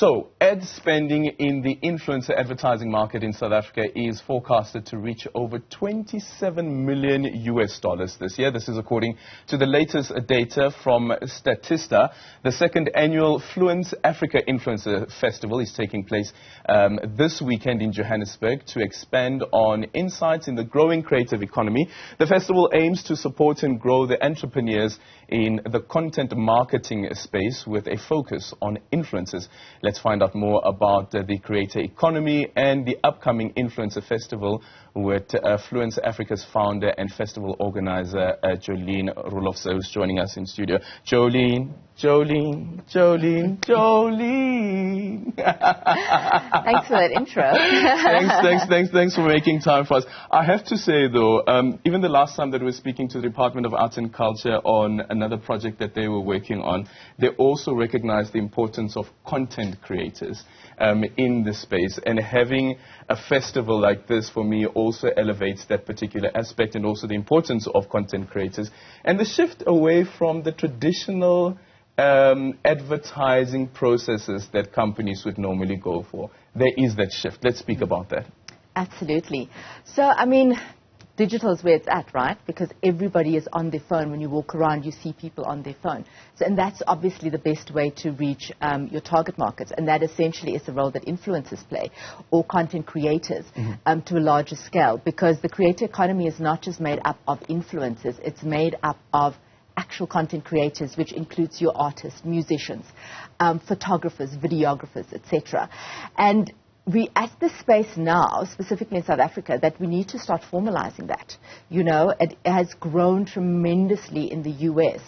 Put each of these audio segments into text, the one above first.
So, ad spending in the influencer advertising market in South Africa is forecasted to reach over $27 million this year. This is according to the latest data from Statista. The second annual Fluence Africa Influencer Festival is taking place this weekend in Johannesburg to expand on insights in the growing creative economy. The festival aims to support and grow the entrepreneurs in the content marketing space with a focus on influencers. Let's find out more about the creator economy and the upcoming Influencer Festival with Fluence Africa's founder and festival organizer, Jolene Roelofse, who's joining us in studio. Jolene. Thanks for that intro. Thanks for making time for us. I have to say, though, even the last time that we were speaking to the Department of Arts and Culture on another project that they were working on, they also recognized the importance of content creators in this space. And having a festival like this, for me, also elevates that particular aspect and also the importance of content creators. And the shift away from the traditional advertising processes that companies would normally go for. There is that shift. Let's speak about that. Absolutely. So, I mean, digital is where it's at, right? Because everybody is on their phone. When you walk around, you see people on their phone. So, and that's obviously the best way to reach your target markets. And that essentially is the role that influencers play, or content creators, to a larger scale. Because the creator economy is not just made up of influencers. It's made up of actual content creators, which includes your artists, musicians, photographers, videographers, etc. And we at this space now, specifically in South Africa, that we need to start formalizing that. You know, it has grown tremendously in the US,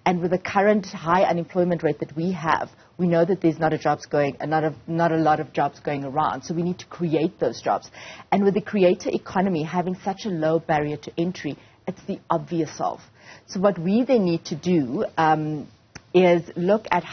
and with the current high unemployment rate that we have, we know that there's not a lot of jobs going around. So we need to create those jobs. And with the creator economy having such a low barrier to entry, it's the obvious solve. So what we then need to do is look at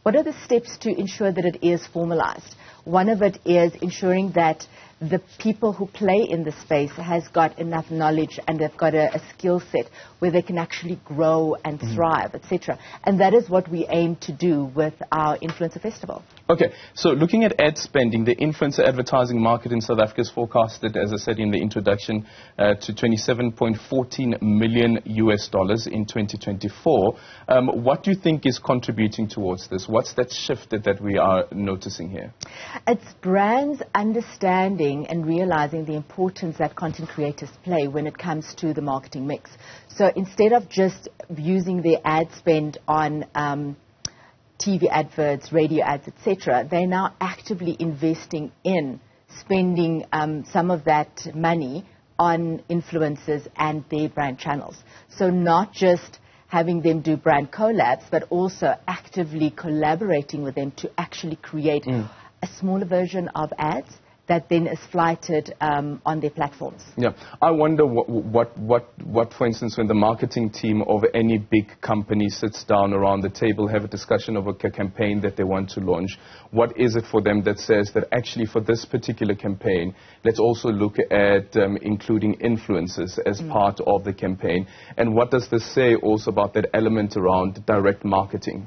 what are the steps to ensure that it is formalized. One of it is ensuring that the people who play in the space has got enough knowledge and they've got a skill set where they can actually grow and thrive, etc. And that is what we aim to do with our Influencer Festival. Okay, so looking at ad spending, the influencer advertising market in South Africa is forecasted, as I said in the introduction, to $27.14 million in 2024. What do you think is contributing towards this? What's that shift that we are noticing here? It's brands understanding and realizing the importance that content creators play when it comes to the marketing mix. So instead of just using their ad spend on TV adverts, radio ads, etc., they're now actively investing in spending some of that money on influencers and their brand channels. So not just having them do brand collabs, but also actively collaborating with them to actually create a smaller version of ads that then is flighted on their platforms. Yeah, I wonder what, for instance, when the marketing team of any big company sits down around the table, have a discussion of a campaign that they want to launch, what is it for them that says that actually for this particular campaign, let's also look at including influencers as part of the campaign? And what does this say also about that element around direct marketing?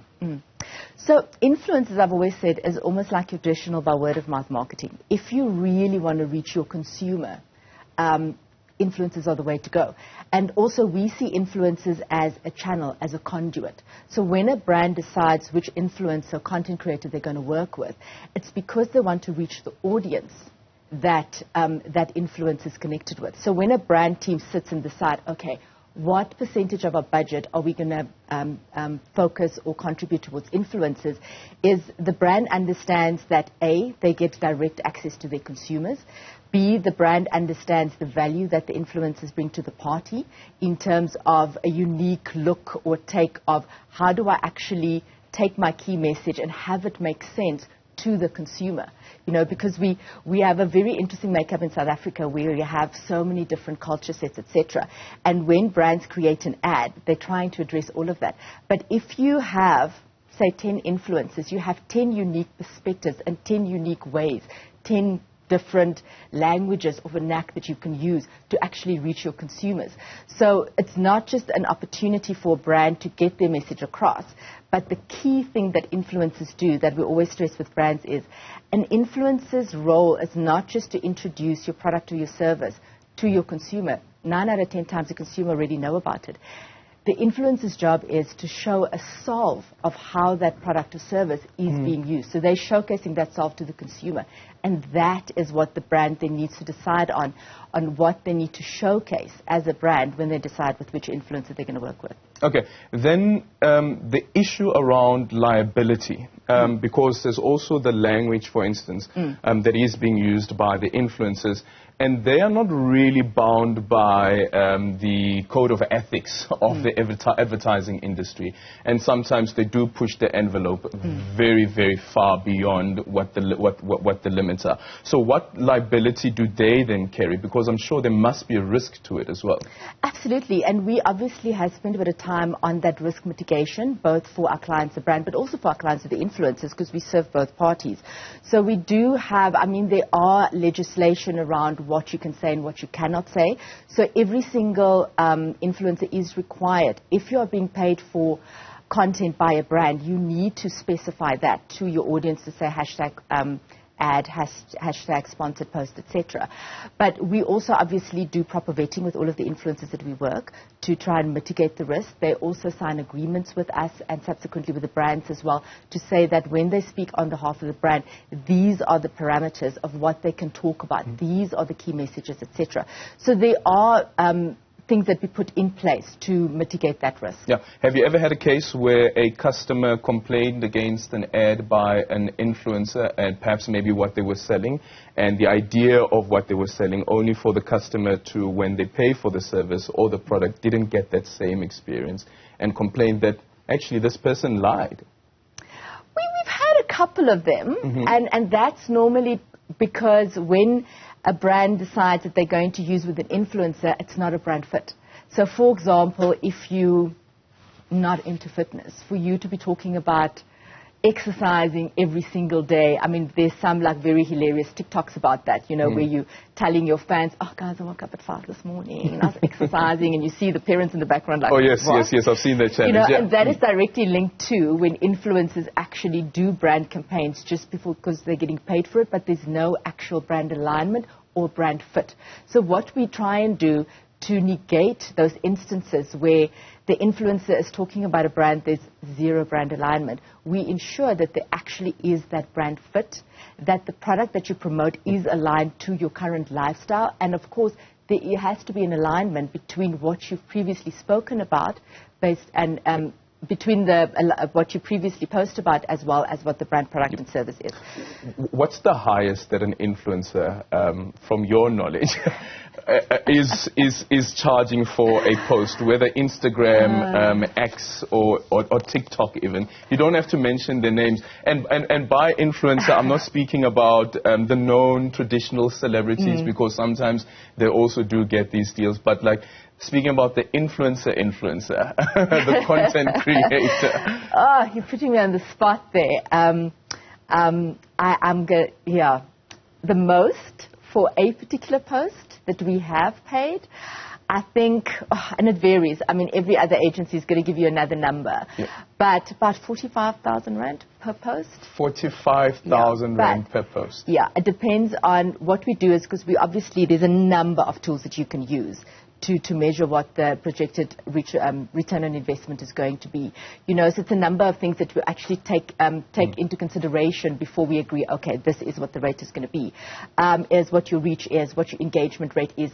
So influencers, I've always said, is almost like your traditional by word of mouth marketing. If you really want to reach your consumer, influencers are the way to go. And also we see influencers as a channel, as a conduit. So when a brand decides which influencer, content creator they're going to work with, it's because they want to reach the audience that that influencer is connected with. So when a brand team sits and decide, okay, what percentage of our budget are we going to focus or contribute towards influencers, is the brand understands that A, they get direct access to their consumers, B, the brand understands the value that the influencers bring to the party in terms of a unique look or take of how do I actually take my key message and have it make sense to the consumer. You know, because we have a very interesting makeup in South Africa where we have so many different culture sets, etc. And when brands create an ad, they're trying to address all of that. But if you have, say, 10 influencers, you have 10 unique perspectives and 10 unique ways, 10 different languages or vernac that you can use to actually reach your consumers. So it's not just an opportunity for a brand to get their message across, but the key thing that influencers do, that we always stress with brands, is an influencer's role is not just to introduce your product or your service to your consumer. 9 out of 10 times the consumer already know about it. The influencer's job is to show a solve of how that product or service is being used. So they're showcasing that solve to the consumer. And that is what the brand then needs to decide on what they need to showcase as a brand when they decide with which influencer they're going to work with. Okay, then the issue around liability, because there's also the language, for instance, that is being used by the influencers, and they are not really bound by the code of ethics of the advertising industry. And sometimes they do push the envelope very, very far beyond what the limits are. So what liability do they then carry? Because I'm sure there must be a risk to it as well. Absolutely, and we obviously have spent a bit of time on that risk mitigation, both for our clients, the brand, but also for our clients, the influencers, because we serve both parties. So we do have, I mean, there are legislation around what you can say and what you cannot say. So every single influencer is required, if you are being paid for content by a brand, you need to specify that to your audience, to say hashtag ad, hashtag sponsored post, etc. But we also obviously do proper vetting with all of the influencers that we work to try and mitigate the risk. They also sign agreements with us and subsequently with the brands as well to say that when they speak on behalf of the brand, these are the parameters of what they can talk about. These are the key messages, etc. So there are things that we put in place to mitigate that risk. Yeah. Have you ever had a case where a customer complained against an ad by an influencer and perhaps maybe what they were selling, and the idea of what they were selling, only for the customer to, when they pay for the service or the product, didn't get that same experience and complained that actually this person lied? We've had a couple of them, and that's normally because when a brand decides that they're going to use with an influencer, it's not a brand fit. So, for example, if you're not into fitness, for you to be talking about exercising every single day, I mean, there's some like very hilarious TikToks about that, you know, where you're telling your fans, oh, guys, I woke up at 5 this morning and I was exercising, and you see the parents in the background like, oh, yes, yes, I've seen that challenge. You know, and that is directly linked to when influencers actually do brand campaigns just because they're getting paid for it, but there's no actual brand alignment or brand fit. So what we try and do to negate those instances where the influencer is talking about a brand, there's zero brand alignment, we ensure that there actually is that brand fit, that the product that you promote is aligned to your current lifestyle, and of course there has to be an alignment between what you've previously spoken about between what you previously posted about as well as what the brand product and service is. What's the highest that an influencer, from your knowledge, is charging for a post, whether Instagram, X or TikTok even? You don't have to mention their names. And by influencer, I'm not speaking about the known traditional celebrities, because sometimes they also do get these deals, but like speaking about the influencer, the content creator. Oh, you're putting me on the spot there. The most for a particular post that we have paid, I think, and it varies. I mean, every other agency is going to give you another number. Yeah. But about 45,000 rand per post. 45,000 rand per post. Yeah, it depends on what we do, is because there's a number of tools that you can use to measure what the projected return on investment is going to be. You know, so it's a number of things that we actually take into consideration before we agree, okay, this is what the rate is going to be. Is what your reach is, what your engagement rate is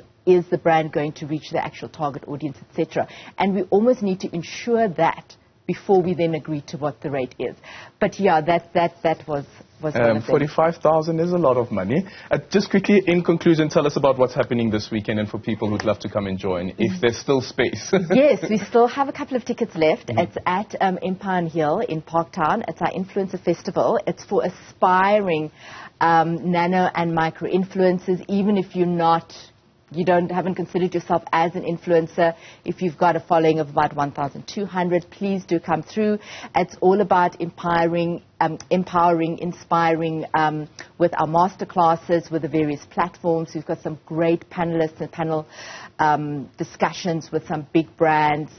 the brand going to reach the actual target audience, etc. And we almost need to ensure that before we then agree to what the rate is. But yeah, that was 45,000 is a lot of money. Just quickly, in conclusion, tell us about what's happening this weekend and for people who'd love to come and join, if there's still space. Yes, we still have a couple of tickets left. It's at Empire Hill in Parktown. It's our Influencer Festival. It's for aspiring nano and micro influencers, even if haven't considered yourself as an influencer. If you've got a following of about 1,200, please do come through. It's all about empowering empowering, inspiring with our masterclasses, with the various platforms. We've got some great panelists and panel discussions with some big brands,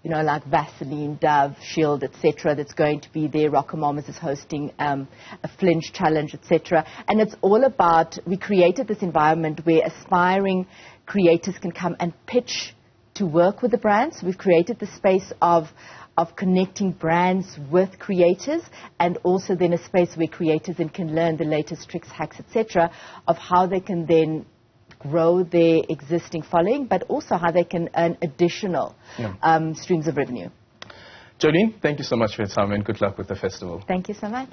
you know, like Vaseline, Dove, Shield, etc. that's going to be there. RocoMamas is hosting a flinch challenge, etc. And it's all about, we created this environment where aspiring creators can come and pitch to work with the brands. We've created the space of connecting brands with creators, and also then a space where creators then can learn the latest tricks, hacks, etc. of how they can then grow their existing following, but also how they can earn additional streams of revenue. Jolene, thank you so much for your time and good luck with the festival. Thank you so much.